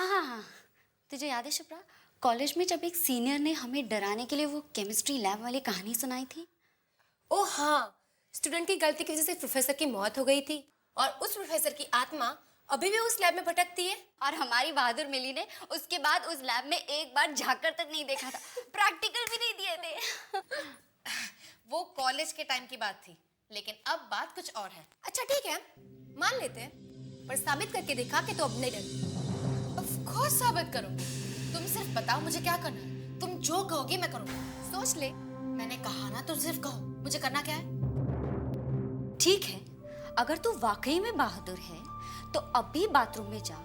हाँ हाँ हाँ, तुझे याद है शिप्रा, कॉलेज में जब एक सीनियर ने हमें डराने के लिए वो केमिस्ट्री लैब वाली कहानी सुनाई थी। ओ हाँ, स्टूडेंट की गलती की वजह से प्रोफेसर की मौत हो गई थी और उस प्रोफेसर की आत्मा अभी भी उस लैब में भटकती है। और हमारी बहादुर मिली ने उसके बाद उस लैब में एक बार झांककर तक नहीं देखा था, प्रैक्टिकल भी नहीं दिए थे। वो कॉलेज के टाइम की बात थी, लेकिन अब बात कुछ और है। अच्छा ठीक है, मान लेते हैं, पर साबित करके दिखा कि तू अब नहीं डरती। ऑफ कोर्स साबित करूंगी। तुम सिर्फ बताओ मुझे क्या करना है। तुम जो कहोगी मैं करूंगा। सोच ले, मैंने कहा ना, तुम सिर्फ कहो मुझे करना क्या है। ठीक है, अगर तू वाकई में बहादुर है तो अभी बाथरूम में जा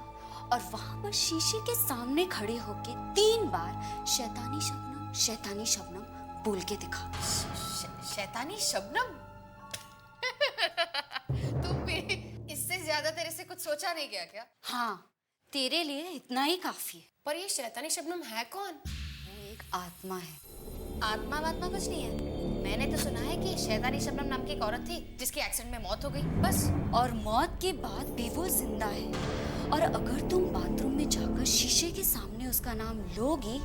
और वहां पर शीशे के सामने खड़े होके 3 बार शैतानी शबनम बोल के दिखा। शैतानी शबनम? तुम भी इससे ज्यादा तेरे से कुछ सोचा नहीं गया क्या? हाँ, तेरे लिए इतना ही काफी है। पर ये शैतानी शबनम है कौन? वो एक आत्मा है। आत्मा वात्मा कुछ नहीं है। मैंने तो सुना है कि शैतानी शबनम नाम की एक औरत थी जिसकी एक्सीडेंट में मौत हो गई, बस। और मौत के बाद भी वो जिंदा है। और अगर तुम बाथरूम में जाकर शीशे के सामने उसका नाम लोगी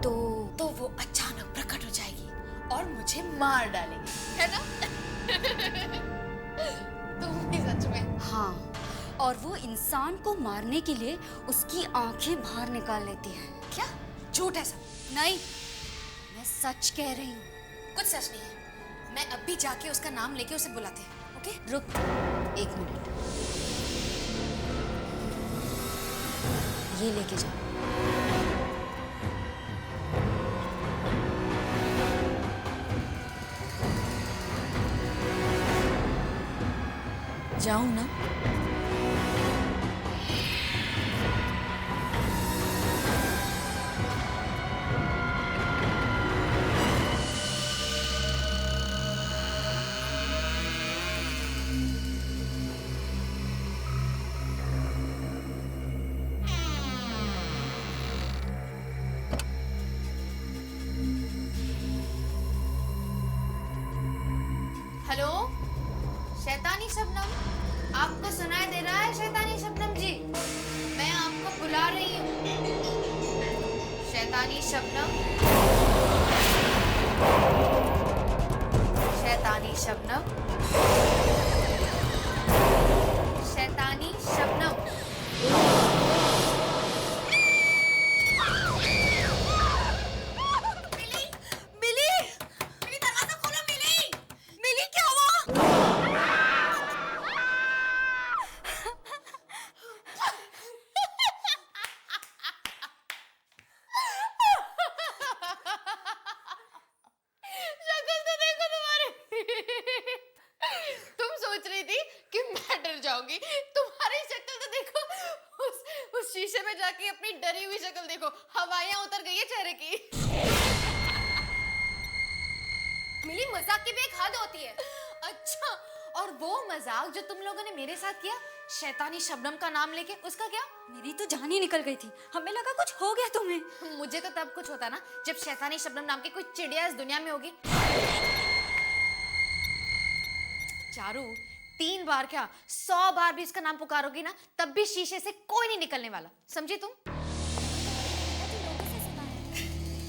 तो वो अचानक प्रकट हो जाएगी और मुझे मार डालेगी, है ना? तुम भी सच में? हाँ, और वो इंसान को मारने के लिए उसकी आंखें बाहर निकाल लेती है। क्या? झूठ है सब? नहीं, मैं सच कह रही हूँ। कुछ सच नहीं है। मैं अभी जाके उसका नाम लेके उसे बुलाते हैं, ओके? रुक 1 मिनट, ये लेके जा। जाऊं ना? हेलो, शैतानी शबनम, आपको सुनाई दे रहा है? शैतानी शबनम जी, मैं आपको बुला रही हूँ। शैतानी शबनम, शैतानी शबनम, शैतानी शबनम। तुम सोच रही थी कि मैं डर जाऊंगी? तुम्हारी शक्ल तो देखो, उस शीशे में जाके अपनी डरी हुई शक्ल देखो, हवाइयां उतर गई है चेहरे की। मिली, मजाक की भी एक हद होती है। अच्छा, और वो मजाक जो तुम लोगों ने मेरे साथ किया शैतानी शबनम का नाम लेके, उसका क्या? मेरी तो जान ही निकल गई थी, हमें लगा कुछ हो गया तुम्हें। मुझे तो तब कुछ होता ना जब शैतानी शबनम नाम की कोई चिड़िया इस दुनिया में होगी। चारू, 3 बार क्या 100 बार भी इसका नाम पुकारोगी ना, तब भी शीशे से कोई नहीं निकलने वाला, समझी तुम?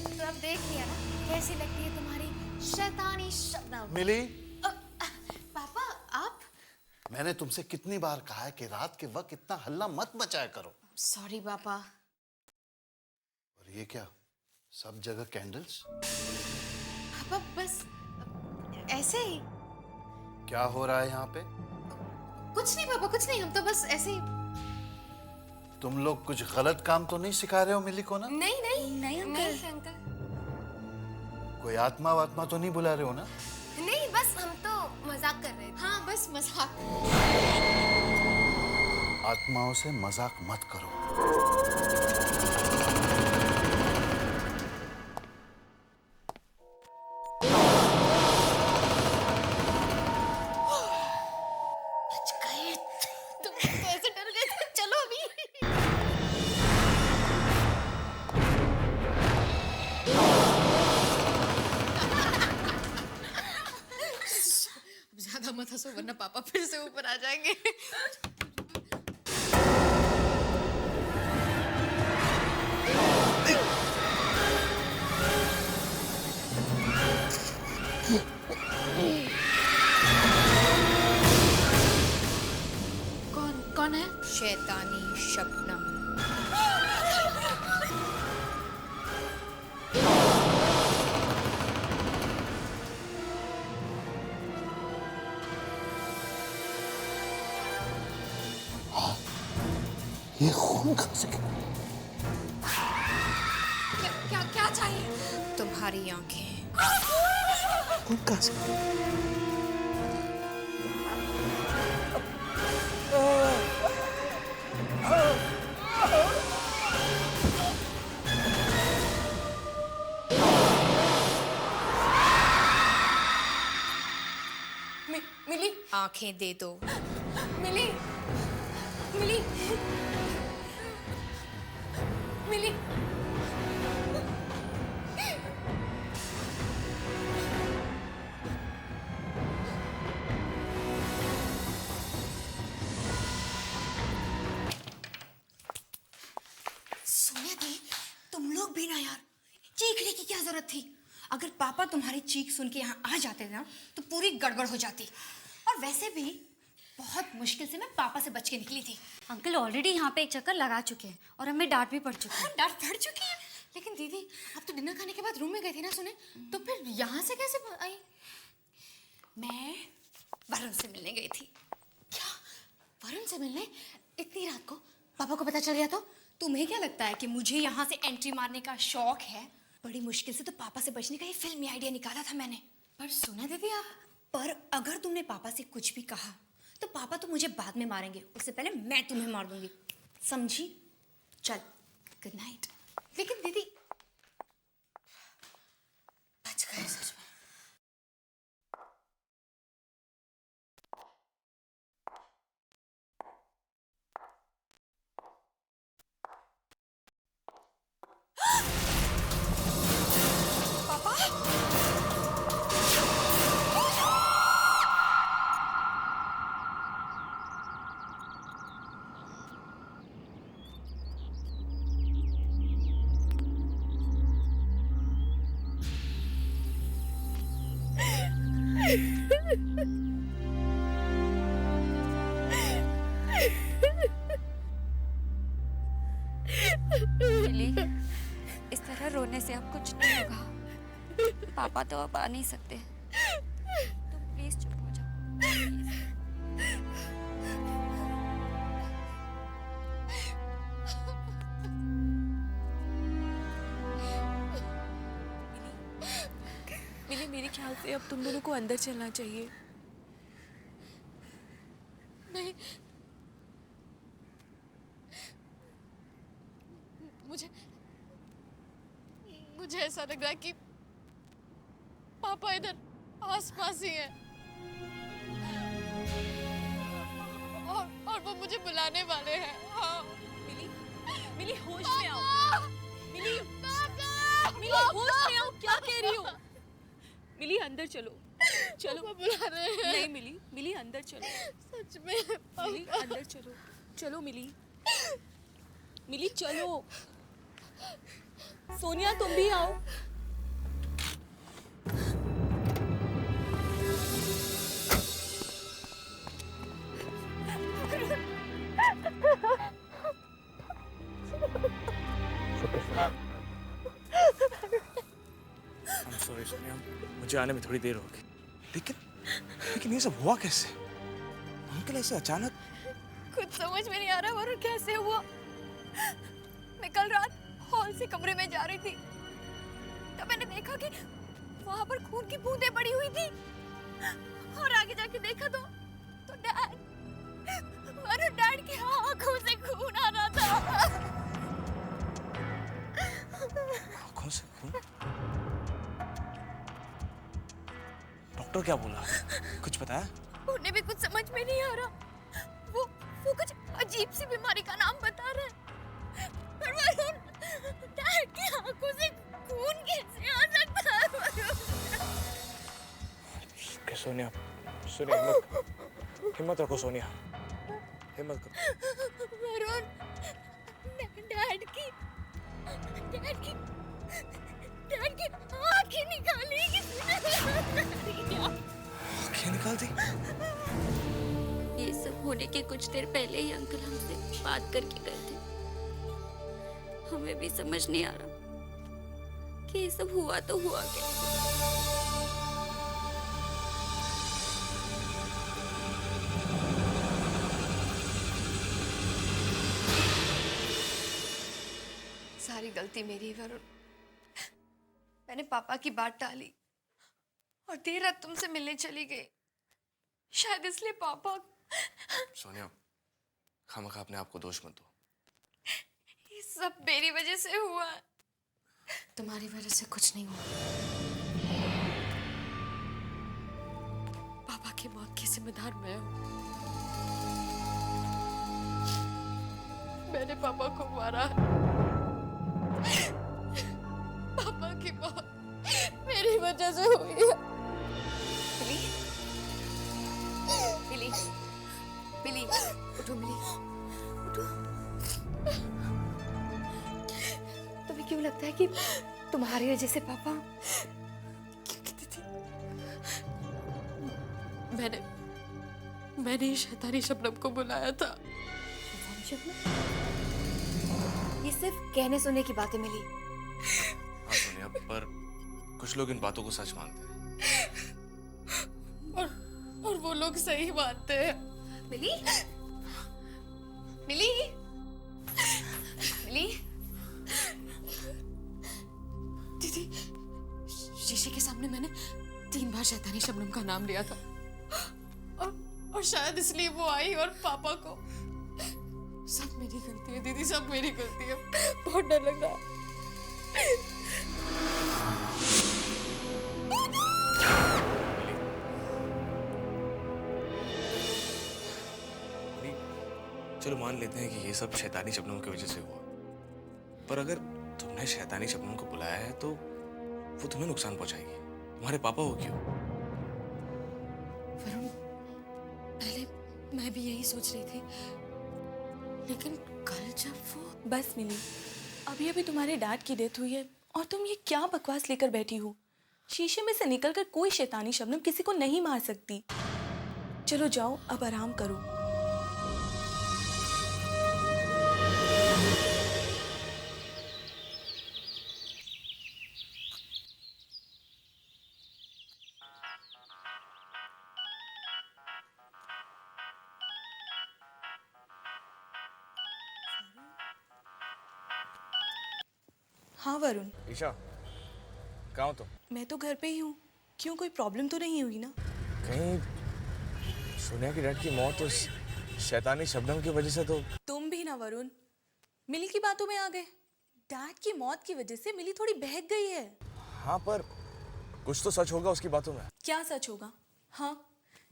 तो अब देख लिया ना कैसी लगती है तुम्हारी शैतानी शबनम। मिली, पापा आप? मैंने तुमसे कितनी बार कहा है कि रात के वक्त इतना हल्ला मत मचाया करो। सॉरी पापा। और ये क्या, सब जगह कैंडल्स? पापा बस ऐसे ही। क्या हो रहा है यहाँ पे? कुछ नहीं पापा, कुछ नहीं, हम तो बस ऐसे ही। तुम लोग कुछ गलत काम तो नहीं सिखा रहे हो मिली को ना? नहीं नहीं नहीं अंकल। नहीं अंकल, कोई आत्मा वात्मा तो नहीं बुला रहे हो ना? नहीं, बस हम तो मजाक कर रहे थे। हाँ बस मजाक। आत्माओं से मजाक मत करो। बच गए। तुम कैसे डर गए थे? चलो अभी। ज्यादा मत हंसो वरना पापा फिर से ऊपर आ जाएंगे। खून कहाँ से? क्या क्या चाहिए? तुम्हारी आंखें। खून कहाँ से? मिली, आंखें दे दो। मिली, मिली, मिली। सोनिया दी, तुम लोग भी ना यार, चीखने की क्या जरूरत थी? अगर पापा तुम्हारी चीख सुन के यहाँ आ जाते ना तो पूरी गड़बड़ हो जाती। और वैसे भी बहुत मुश्किल से मैं पापा से बच के निकली थी। अंकल ऑलरेडी यहाँ पे एक चक्कर लगा चुके हैं और हमें डांट भी पड़ चुकी है। हाँ, डांट पड़ चुकी है। लेकिन दीदी, आप तो डिनर खाने के बाद रूम में गई थी ना सुने, तो फिर यहाँ से कैसे आई? मैं वरुण से मिलने गई थी। क्या? वरुण से मिलने इतनी रात को? पापा को पता चल गया तो? तुम्हें क्या लगता है कि मुझे यहाँ से एंट्री मारने का शौक है? बड़ी मुश्किल से तो पापा से बचने का ये फिल्मी आइडिया निकाला था मैंने। पर सुना दीदी आप, पर अगर तुमने पापा से कुछ भी कहा तो पापा तो मुझे बाद में मारेंगे, उससे पहले मैं तुम्हें मार दूंगी, समझी? चल, गुड नाइट। लेकिन दीदी, बच गए सच में। मिली, इस तरह रोने से अब कुछ नहीं होगा। पापा तो अब आ नहीं सकते। तुम प्लीज चुप हो जाओ, प्लीज। मिली, मेरे ख्याल से अब तुम दोनों को अंदर चलना चाहिए। नहीं, मुझे ऐसा लग रहा है कि पापा इधर आसपास ही हैं। और वो मुझे बुलाने वाले हैं। हाँ। मिली, मिली होश में आओ। मिली, मिली होश में आओ, क्या कह रही हो? मिली अंदर चलो, चलो। बुला रहे हैं। नहीं मिली, मिली अंदर चलो। सच में मिली अंदर चलो, चलो मिली, मिली चलो। सोनिया तुम भी आओ। I'm sorry, सोनिया, मुझे आने में थोड़ी देर हो गई। लेकिन ये सब हुआ कैसे? अंकल ऐसे अचानक? कुछ समझ में नहीं आ रहा वरुण, कैसे हुआ? मैं कल रात हॉल से कमरे में जा रही थी, तब मैंने देखा कि वहां पर खून की बूंदें पड़ी हुई थी। और आगे जाके देखा तो डैड की आंखों से खून आ रहा था। आंखों से खून? डॉक्टर क्या बोला? कुछ बताया? उन्हें भी कुछ समझ में नहीं आ रहा। वो कुछ अजीब सी बीमारी का नाम बता रहे हैं। पर वरुण, डैड की आंखों से खून कैसे आ सकता है वरुण? सोनिया, हिम्मत रखो सोनिया, हिम्मत करो। वरुण, डैड की आंखें निकाली किसने? आंखें निकाल दी? ये सब होने के कुछ देर पहले ही अंकल हमसे बात करके गए थे। हमें भी समझ नहीं आ रहा कि ये सब हुआ तो हुआ कैसे। सारी गलती मेरी है वरुण। मैंने पापा की बात टाली और देर रात तुमसे मिलने चली गई। शायद इसलिए पापा। सोनिया, खामखा अपने आप को दोष मत दो। ये सब मेरी वजह से हुआ। तुम्हारी वजह से कुछ नहीं हुआ। पापा की मौत की जिम्मेदार मैं हूँ। मैंने पापा को मारा। पापा की मौत मेरी वजह से हुई है। मिली, मिली, मिली, उठो मिली, उठो। तुम्हें क्यों लगता है कि तुम्हारी वजह से पापा? क्योंकि दीदी, मैंने ये शैतानी शबनम को बुलाया था। ये सिर्फ कहने सुनने की बातें मिली। हाँ सोनिया, पर कुछ लोग इन बातों को सच मानते हैं। और वो लोग सही मानते हैं। मिली, मिली, मिली। दीदी, शीशे के सामने मैंने 3 बार शैतानी शबनम का नाम लिया था और शायद इसलिए वो आई और पापा को। सब मेरी गलती है दीदी, सब मेरी गलती है। बहुत डर लग रहा है। चलो मान लेते हैं कि ये सब शैतानी शबनम की वजह से हुआ, पर अगर तुमने शैतानी शबनम को बुलाया है तो वो तुम्हें नुकसान पहुंचाएगी। तुम्हारे पापा हो क्यों? वरुण, पहले मैं भी यही सोच रही थी, लेकिन कल जब वो। बस मिली, अभी अभी तुम्हारे डैड की डेथ हुई है और तुम ये क्या बकवास लेकर बैठी हो? शीशे में से निकलकर कोई शैतानी शबनम किसी को नहीं मार सकती। चलो जाओ, अब आराम करो। हाँ वरुण, ईशा, कहाँ हो तुम? मैं तो घर पे ही हूँ। क्यों, कोई प्रॉब्लम तो नहीं हुई ना? कहीं सोनिया की डैड की मौत उस शैतानी शबनम की वजह से तो? तुम भी ना वरुण, मिली की बातों में आ गए। डैड की मौत की वजह से मिली थोड़ी बहक गई है। हाँ, पर कुछ तो सच होगा उसकी बातों में। क्या सच होगा? हाँ,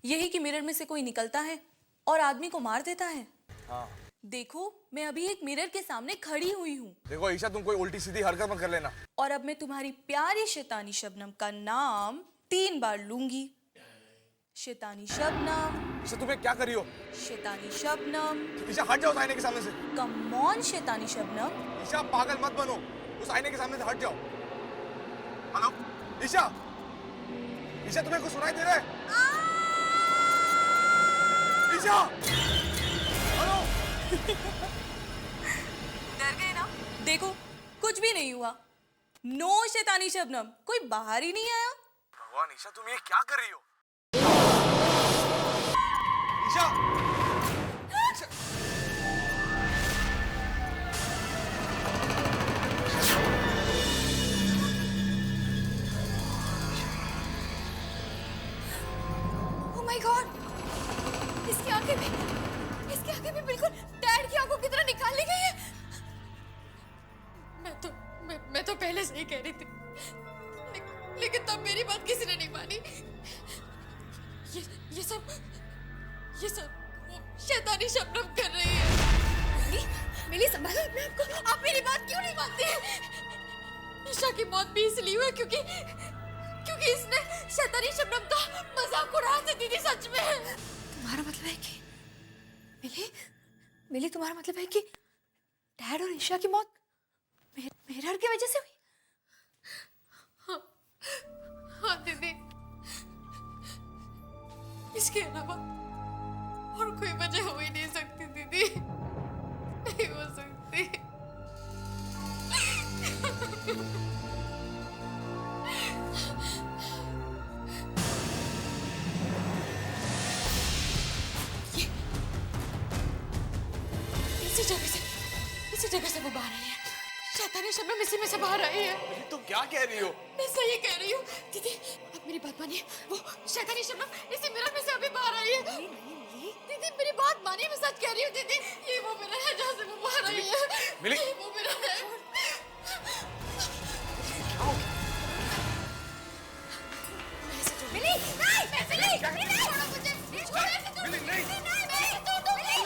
यही कि मिरर में से कोई निकलता है और आदमी को मार देता है। हाँ। देखो, मैं अभी एक मिरर के सामने खड़ी हुई हूँ। देखो ईशा, तुम कोई उल्टी सीधी हरकत मत कर लेना। और अब मैं तुम्हारी प्यारी शैतानी शबनम का नाम 3 बार लूंगी। शैतानी शबनम, ईशा, तुम्हें क्या करी हो? शैतानी शबनम। ईशा, हट जाओ उस आईने के सामने से। कम ऑन शैतानी शबनम। ईशा, पागल मत बनो, उस आईने के सामने से हट जाओ। हेलो ईशा, ईशा, तुम्हें कुछ सुनाई दे रहा है? ईशा, हेलो। डर गए ना? देखो, कुछ भी नहीं हुआ। नो शैतानी शबनम, कोई बाहर ही नहीं आया। भगवान, ईशा तुम ये क्या कर रही हो? Isha, Isha. Oh my God! इसकी आंखें भी बिल्कुल डैड की आंखों की तरह निकाल ली गई है। मैं तो पहले से ही कह रही थी, लेकिन तब मेरी बात किसी ने नहीं मानी। ये सब वो शैतानी शबनम कर रही है। मिली, संभालो अपने आप को। आप मेरी बात क्यों नहीं मानती हैं? ईशा की मौत भी इसलिए हुई क्योंकि इसने शैतानी शबनम का मजाक उड़ाया था दीदी। सच में तुम्हारा मतलब है कि मिली, तुम्हारा मतलब है कि डैड और ईशा की मौत मिरर की वजह से हुई? हाँ दीदी, इसके अलावा और कोई वजह हो ही नहीं सकती दीदी, नहीं हो सकती। इसी जगह से वो बाहर आई है। शैतानी शबनम इसी में से बाहर आई है। तुम क्या कह रही हो? मैं सही कह रही हूँ दीदी, अब मेरी बात मानिए, वो शैतानी शबनम इसी मिरर में से अभी बाहर आई है। दीदी मेरी बात मानिए, मैं सच कह रही हूँ दीदी, ये वो मिरर है जहाँ से वो बाहर आई है। मिली? ये वो मिरर है। मिली नहीं, मिली नहीं, छोड़ो मुझे, छोड़ो, ऐसे छोड़ो, मिली नहीं, मिली छोड़ दो, मिली।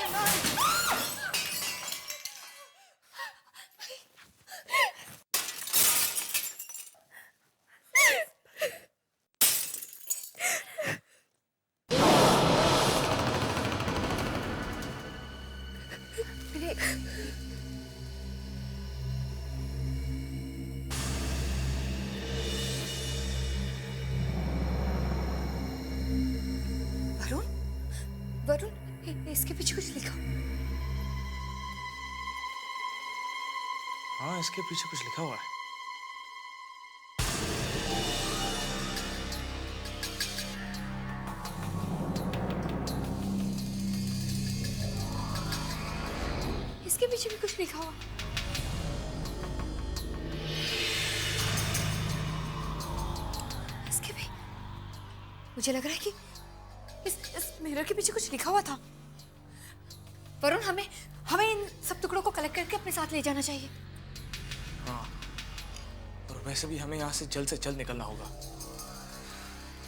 वरुण, वरुण, इसके पीछे कुछ लिखा। हाँ, इसके पीछे कुछ लिखा हुआ है। इसके पीछे भी कुछ लिखा हुआ। इसके भी, मुझे लग रहा है कि इस मिरर के पीछे कुछ लिखा हुआ था। वरुण, हमें इन सब टुकड़ों को कलेक्ट करके अपने साथ ले जाना चाहिए। हाँ, और वैसे भी हमें यहाँ से जल्द निकलना होगा।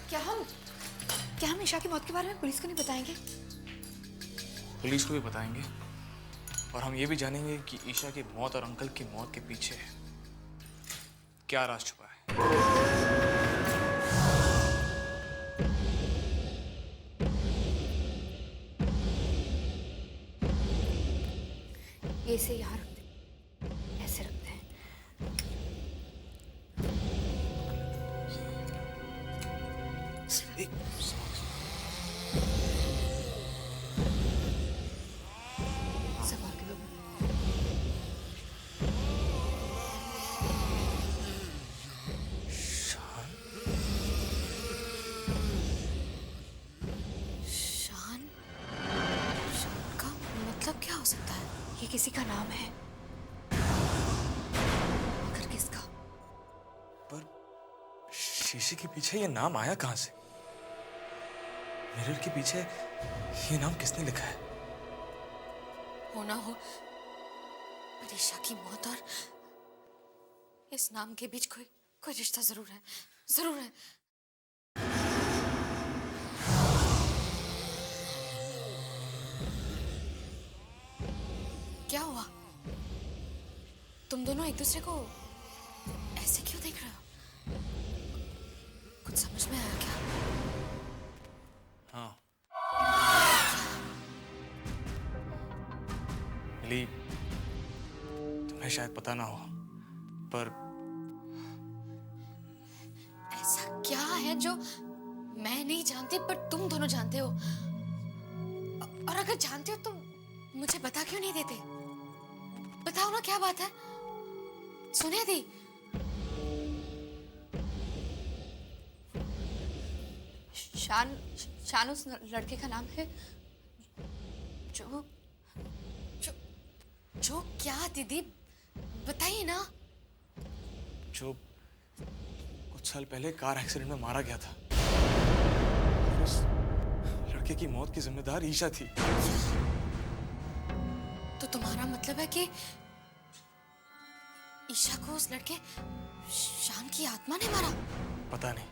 क्या हम ईशा की मौत के बारे में पुलिस को नहीं बताएंगे? पुलिस को भी बताएंगे और हम ये भी जानेंगे कि ईशा की मौत और अंकल की मौत के पीछे क्या राज छुपा है। ये इसे यहाँ रख दे, ऐसे रखते हैं। संभाल के लो। शान? शान का मतलब क्या हो सकता है? ये किसी का नाम है, मगर किसका? पर शीशे के पीछे ये नाम आया कहाँ से? मिरर के पीछे ये नाम किसने लिखा है? होना हो ईशा की मौत और इस नाम के बीच कोई रिश्ता जरूर है, जरूर है। क्या हुआ? तुम दोनों एक दूसरे को ऐसे क्यों देख रहे हो? कुछ समझ में आया क्या? हाँ, मिली, तुम्हें शायद पता ना हो, पर ऐसा क्या है जो मैं नहीं जानती पर तुम दोनों जानते हो? और अगर जानते हो तो मुझे बता क्यों नहीं देते? बताओ ना, क्या बात है? सुनिए दी, शान उस लड़के का नाम है जो जो क्या दीदी, बताइए ना। जो कुछ साल पहले कार एक्सीडेंट में मारा गया था, उस लड़के की मौत की जिम्मेदार ईशा थी। तो तुम्हारा मतलब है कि ईशा को उस लड़के शान की आत्मा ने मारा? पता नहीं,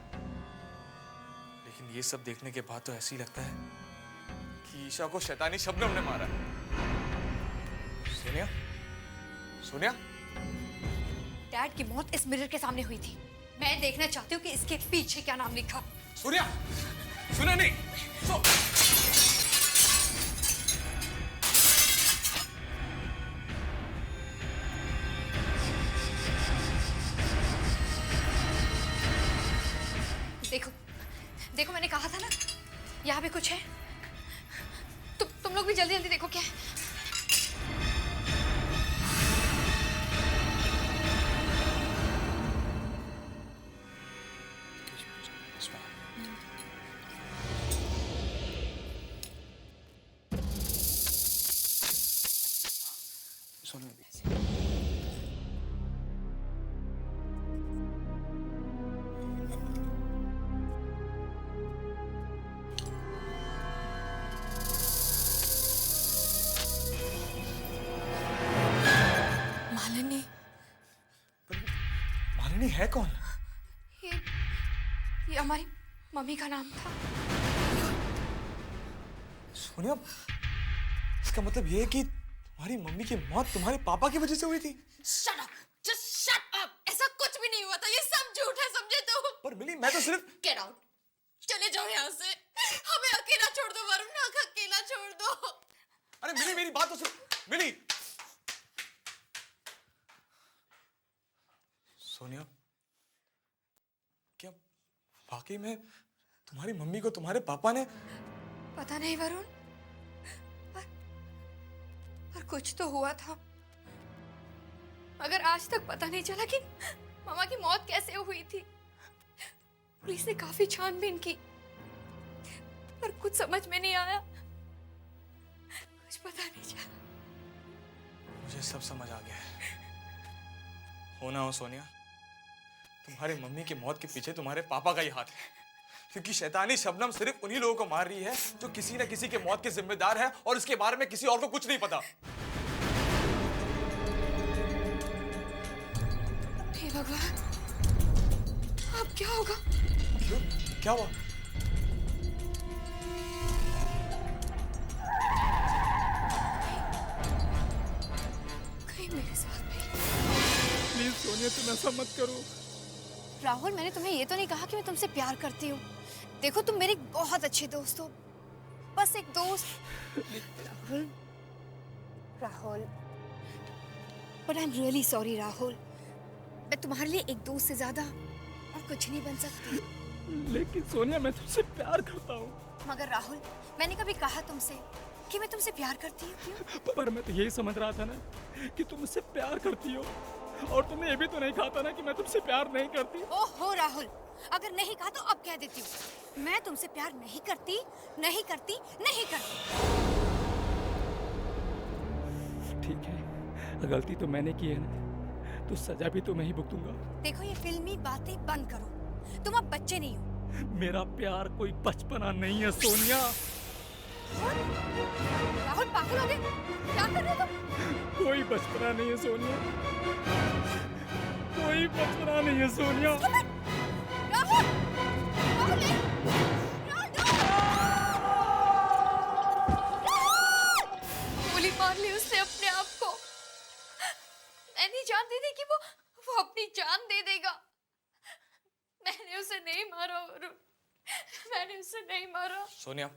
लेकिन ये सब देखने के बाद तो ऐसे ही लगता है कि ईशा को शैतानी शबनम ने मारा है। सोनिया, सोनिया, डैड की मौत इस मिरर के सामने हुई थी। मैं देखना चाहती हूँ कि इसके पीछे क्या नाम लिखा। सोनिया, सुना नहीं? देखो मैंने कहा था ना, यहाँ पे कुछ है। तुम लोग भी जल्दी जल्दी देखो क्या है। मालिनी, मालिनी है कौन? ये हमारी मम्मी का नाम था। सोनिया, इसका मतलब ये है कि तुम्हारी मम्मी की मौत तुम्हारे पापा की वजह से हुई थी? Shut up, just shut up. ऐसा कुछ भी नहीं हुआ था, ये सब झूठ है, समझे तुम? पर मिली, मैं तो सिर्फ... गेट आउट, चले जाओ यहाँ से। हमें अकेला छोड़ दो वरुण, अकेला छोड़ दो। अरे मिली, मेरी बात तो सुन। मिली, सोनिया, क्या वाकई में तुम्हारी मम्मी को तुम्हारे पापा ने... पता नहीं वरुण, पर कुछ तो हुआ था, मगर आज तक पता नहीं चला कि मामा की मौत कैसे हुई थी। पुलिस ने काफी छानबीन की, पर कुछ समझ में नहीं आया, कुछ पता नहीं चला। मुझे सब समझ आ गया है। हो ना हो सोनिया, तुम्हारी मम्मी की मौत के पीछे तुम्हारे पापा का ही हाथ है, क्योंकि शैतानी शबनम सिर्फ उन्हीं लोगों को मार रही है जो किसी न किसी के मौत के जिम्मेदार है, और इसके बारे में किसी और को कुछ नहीं पता। हे भगवान, अब क्या होगा? क्यों? क्या हुआ? कहीं मेरे साथ भी। प्लीज सोनिया, तुम ऐसा मत करो। राहुल, मैंने तुम्हें ये तो नहीं कहा कि मैं तुमसे प्यार करती हूँ। देखो, तुम मेरे बहुत अच्छे दोस्त हो, बस एक दोस्त। Rahul, Rahul, but I am really sorry Rahul. मैं तुम्हारे लिए एक दोस्त से ज्यादा और कुछ नहीं बन सकती। लेकिन सोनिया, मैं तुमसे प्यार करता हूँ। मगर राहुल, मैंने कभी कहा तुमसे कि मैं तुमसे प्यार करती हूँ? क्यों? पर मैं तो यही समझ रहा था ना कि तुम मुझसे प्यार करती हो, और तुमने ये भी तो नहीं कहा था ना कि मैं तुमसे प्यार नहीं करती। ओहो राहुल, अगर नहीं कहा तो अब कह देती हूँ, मैं तुमसे प्यार नहीं करती, नहीं करती, नहीं करती। ठीक है, गलती तो मैंने की है ना, तो सजा भी तो मैं ही भुगतूंगा। देखो, ये फिल्मी बातें बंद करो, तुम अब बच्चे नहीं हो। मेरा प्यार कोई बचपना नहीं है सोनिया। राहुल, पागल हो गए? क्या कर रहे हो तुम? कोई बचपना नहीं है सोनिया, कोई बचपना नहीं है सोनिया। राहुल, राहुल, नहीं। गोली मार ली उसने अपने आप को। मैं नहीं जानती थी कि वो अपनी जान दे देगा। मैंने उसे नहीं मारा वरुण, मैंने उसे नहीं मारा। सोनिया,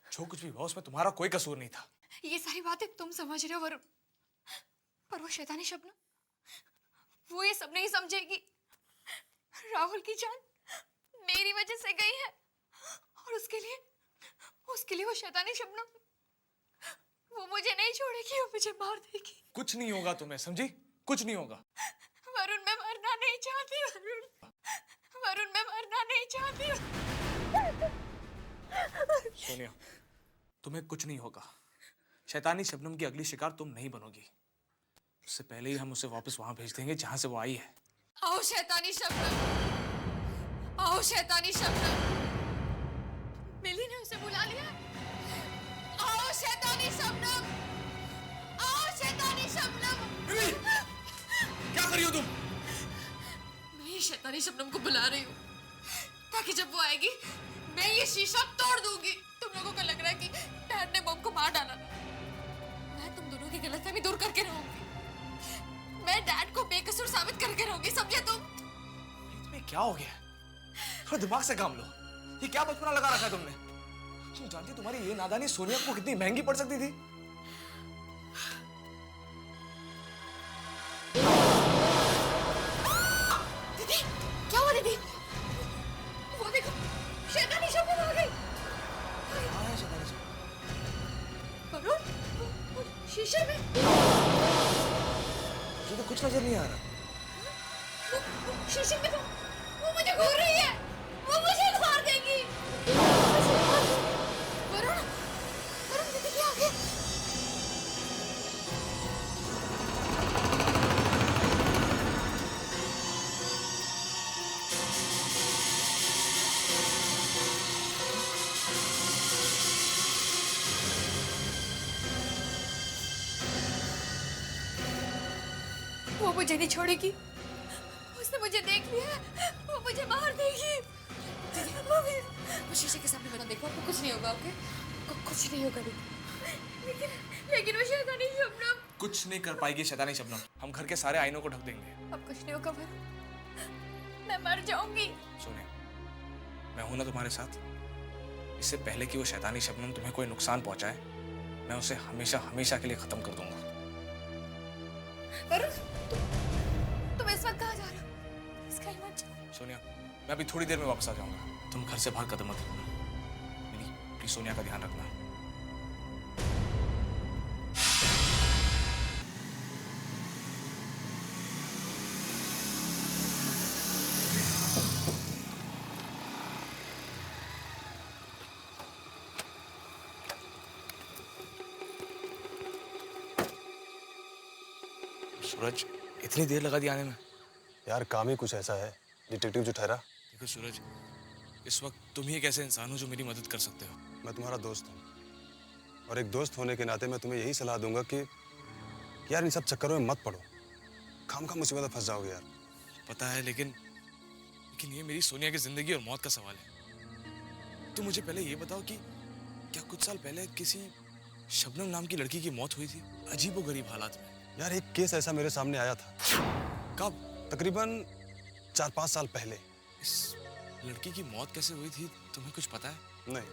जो कुछ भी हुआ उसमें तुम्हारा कोई कसूर नहीं था। ये सारी बातें तुम समझ रहे हो वरुण, पर वो शैतानी शबनम, वो ये सब नहीं समझेगी। राहुल की जान मेरी वजह से गई है, और उसके लिए वो शैतानी शबनम, वो मुझे नहीं छोड़ेगी, वो मुझे मार देगी। कुछ नहीं होगा तुम्हें, समझी? कुछ नहीं होगा। वरुण, मैं मरना नहीं चाहती। वरुण, मैं मरना नहीं चाहती। सोनिया, तुम्हें कुछ नहीं होगा। शैतानी शबनम की अगली शिकार तुम नहीं बनोगी। उससे पहले ही हम उसे वापस वहां भेज देंगे जहां से वो आई है। आओ शैतानी शबनम, आओ शैतानी शबनम। मिली ने उसे बुला लिया। आओ शैतानी शबनम, आओ शैतानी शबनम। क्या कर रही हो तुम? मैं ये शैतानी शबनम को बुला रही हूँ, ताकि जब वो आएगी मैं ये शीशा तोड़ दूंगी। तुम लोगों को लग रहा है कि डैड ने बम को मार डाला, मैं तुम दोनों की गलतफहमी दूर करके रहूंगी। मैं डैड को बेकसूर साबित करके रहूंगी, समझे तुम? तुम्हें क्या हो गया? थोड़ा दिमाग से काम लो। ये क्या बचपना लगा रखा है तुमने? तुम जानती तुम्हारी ये नादानी सोनिया को कितनी महंगी पड़ सकती थी? दीदी, क्या हुआ दीदी? वो देखो, शैतानी शबनम आ गई। हाँ, है शैतानी शबनम। वरुण, शीशे में मुझे तो कुछ नजर नहीं आ रहा। शीशे में तो वो मुझे घूर रही है, वो मुझे मार देगी। वरुण, वरुण दीदी क्या आ गया? वो मुझे नहीं छोड़ेगी। उसने मुझे देख लिया, वो मुझे मार देगी। मम्मी, वो शीशे के सामने मत देखो, आपको कुछ नहीं होगा, ओके? आपको कुछ नहीं होगा दीदी। लेकिन वो शैतानी शबनम। कुछ नहीं कर पाएगी शैतानी शबनम। हम घर के सारे आईनों को ढक देंगे। अब कुछ नहीं होगा वरुण, मैं मर जाऊंगी। सोनिया, मैं हूं ना तुम्हारे साथ। इससे पहले कि वो शैतानी शबनम तुम्हें कोई नुकसान पहुंचाए, मैं उसे हमेशा हमेशा के लिए खत्म कर दूंगा। वरुण, तुम इस वक्त कहाँ जा रहे हो? इसका ही मत जाओ। सोनिया, मैं अभी थोड़ी देर में वापस आ जाऊंगा। तुम घर से बाहर कदम मत रखना। मेरी प्लीज सोनिया का ध्यान रखना। सूरज, इतनी देर लगा दी आने में? यार काम ही कुछ ऐसा है, डिटेक्टिव जो ठहरा। देखो सूरज, इस वक्त तुम ही एक ऐसे इंसान हो जो मेरी मदद कर सकते हो। मैं तुम्हारा दोस्त हूँ और एक दोस्त होने के नाते मैं तुम्हें यही सलाह दूंगा कि यार इन सब चक्करों में मत पड़ो, खामखा मुसीबत में फंस जाओगे यार। पता है, लेकिन ये मेरी सोनिया की जिंदगी और मौत का सवाल है। तुम मुझे पहले ये बताओ कि क्या कुछ साल पहले किसी शबनम नाम की लड़की की मौत हुई थी, अजीबोगरीब हालात में? यार एक केस ऐसा मेरे सामने आया था। कब? तकरीबन 4-5 साल पहले। इस लड़की की मौत कैसे हुई थी, तुम्हें कुछ पता है? नहीं,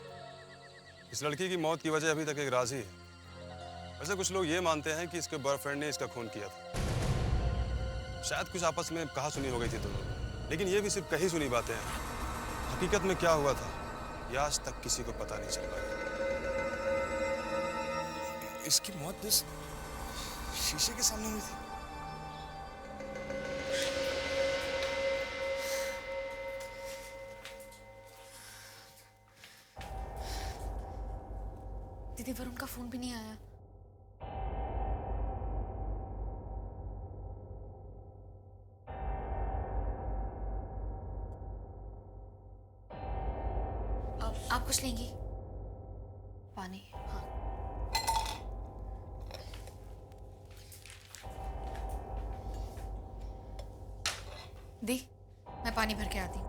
इस लड़की की मौत की वजह अभी तक एक राज ही है। वैसे कुछ लोग ये मानते हैं कि इसके बॉयफ्रेंड ने इसका खून किया था। शायद कुछ आपस में कहा सुनी हो गई थी दोनों, लेकिन ये भी सिर्फ कही सुनी बातें हैं। हकीकत में क्या हुआ था ये आज तक किसी को पता नहीं चल पाया। इसकी मौत इस शीशे के सामने हुई थी? दीदी, वरुण का फोन भी नहीं आया। आप कुछ लेंगी? पानी? हाँ। दी, मैं पानी भर के आती हूँ।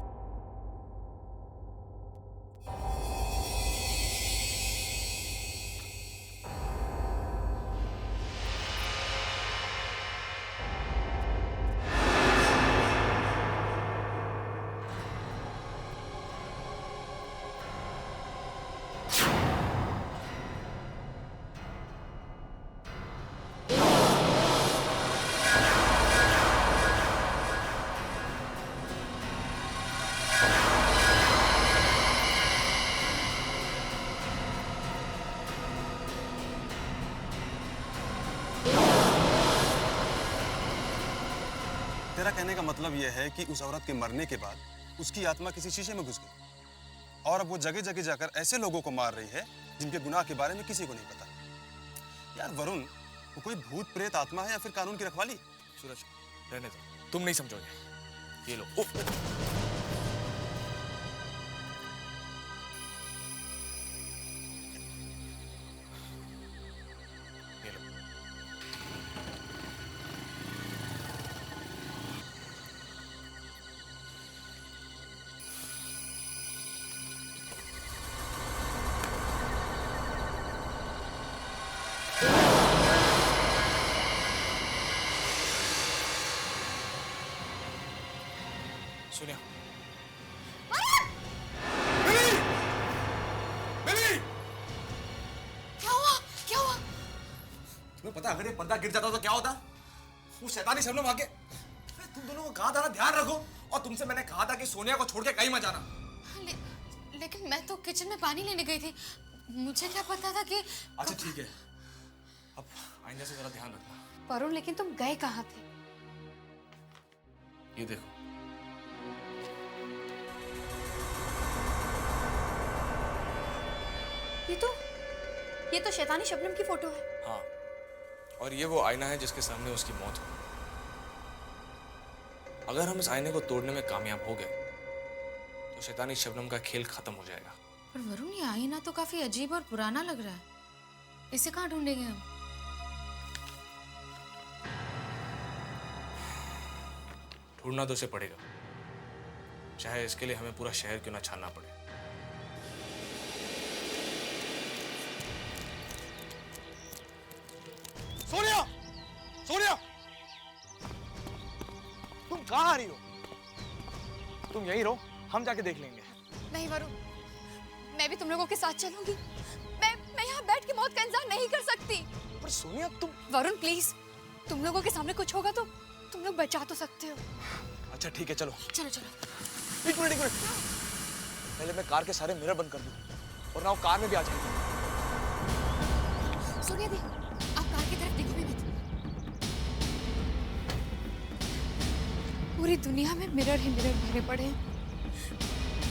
तेरा कहने का मतलब यह है कि उस औरत के मरने के बाद उसकी आत्मा किसी शीशे में घुस गई और अब वो जगह जगह जाकर ऐसे लोगों को मार रही है जिनके गुनाह के बारे में किसी को नहीं पता। यार वरुण, वो कोई भूत प्रेत आत्मा है या फिर कानून की रखवाली? सूरज, रहने दो, तुम नहीं समझोगे। ये लो। ये लो। सोनिया, क्या हुआ? क्या हुआ? तुम्हें पता है अगर ये पर्दा गिर जाता तो क्या होता? वो शैतानी शबनम आके तुम दोनों को कहा था ना ध्यान रखो, और तुमसे मैंने कहा था कि सोनिया को छोड़ के कहीं मत जाना। लेकिन मैं तो किचन में पानी लेने गई थी, मुझे क्या पता था कि। अच्छा ठीक है, अब आइंदा से जरा ध्यान रखना। वरुण, लेकिन तुम गए कहाँ थे? ये देखो, ये तो शैतानी शबनम की फोटो है। हाँ, और ये वो आईना है जिसके सामने उसकी मौत हुई। अगर हम इस आईने को तोड़ने में कामयाब हो गए तो शैतानी शबनम का खेल खत्म हो जाएगा। पर वरुण, ये आईना तो काफी अजीब और पुराना लग रहा है, इसे कहाँ ढूंढेंगे हम? ढूंढना तो उसे पड़ेगा, चाहे इसके लिए हमें पूरा शहर क्यों ना छानना पड़े। सोनिया, सोनिया, तुम कहाँ आ रही हो? तुम यहीं रहो, हम जाके देख लेंगे। नहीं वरुण, मैं भी तुम लोगों के साथ चलूंगी। मैं यहाँ बैठ के मौत का इंतजार नहीं कर सकती। पर सोनिया तुम। वरुण प्लीज, तुम लोगों के सामने कुछ होगा तो तुम लोग बचा तो सकते हो। अच्छा ठीक है, चलो। चलो चलो। एक मिनट, एक मिनट। पहले मैं कार के सारे मिरर बंद कर दूं, और ना वो कार में भी आ जाएगी। सोनिया दी, आप कार की तरफ देखो भी मत। पूरी दुनिया में मिरर ही मिरर भरे पड़े हैं।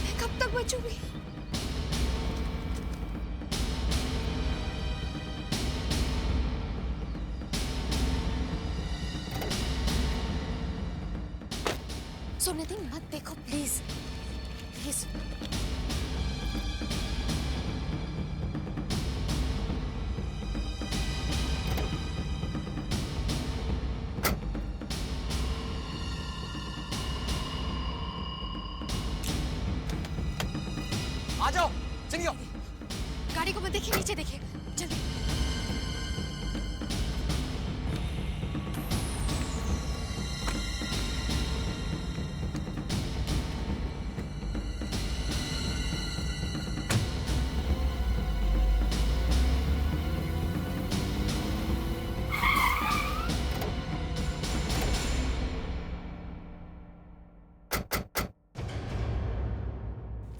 मैं कब तक बचूंगी? सोनिया दी मत देखो प्लीज, प्लीज। आ जाओ, चलिए। गाड़ी को मत देखिए, नीचे देखिए, जल्दी।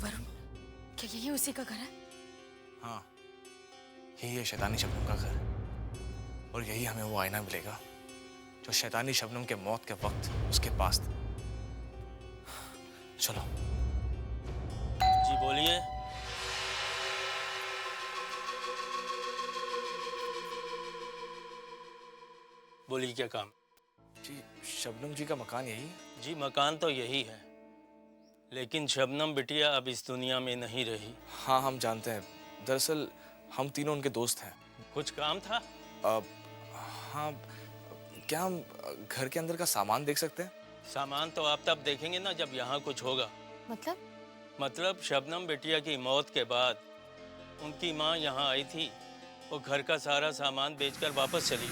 वरुण, क्या यही उसी का घर है? हाँ, यही है शैतानी शबनम का घर, और यही हमें वो आईना मिलेगा जो शैतानी शबनम के मौत के वक्त उसके पास था। चलो। जी बोलिए। बोलिए क्या काम? जी, शबनम जी का मकान यही है? जी मकान तो यही है, लेकिन शबनम बिटिया अब इस दुनिया में नहीं रही। हाँ, हम जानते हैं। दरअसल हम तीनों उनके दोस्त हैं। कुछ काम था? हाँ, क्या हम घर के अंदर का सामान देख सकते हैं? सामान तो आप तब देखेंगे ना जब यहाँ कुछ होगा। मतलब शबनम बिटिया की मौत के बाद उनकी माँ यहाँ आई थी, वो घर का सारा सामान बेचकर वापस चली।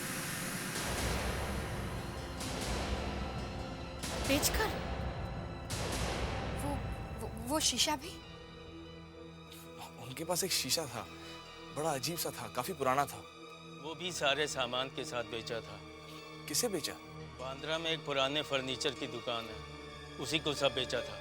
बेचकर? वो शीशा भी? उनके पास एक शीशा था, बड़ा अजीब सा था, काफी पुराना था। वो भी सारे सामान के साथ बेचा था। किसे बेचा? बांद्रा में एक पुराने फर्नीचर की दुकान है, उसी को सब बेचा था।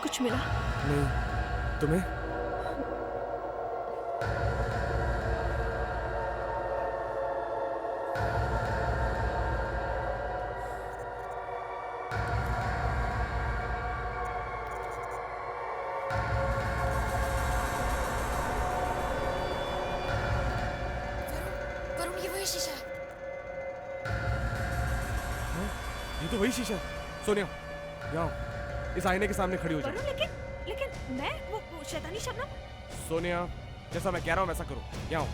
कुछ मिला? नहीं। तुम्हें? वरुण, ये वही शीशा है। ये तो वही शीशा है। सोनिया, यहाँ इस आईने के सामने खड़ी हो जाओ। लेकिन मैं वो शैतानी शबनम। सोनिया, जैसा मैं कह रहा हूँ वैसा करो। यहाँ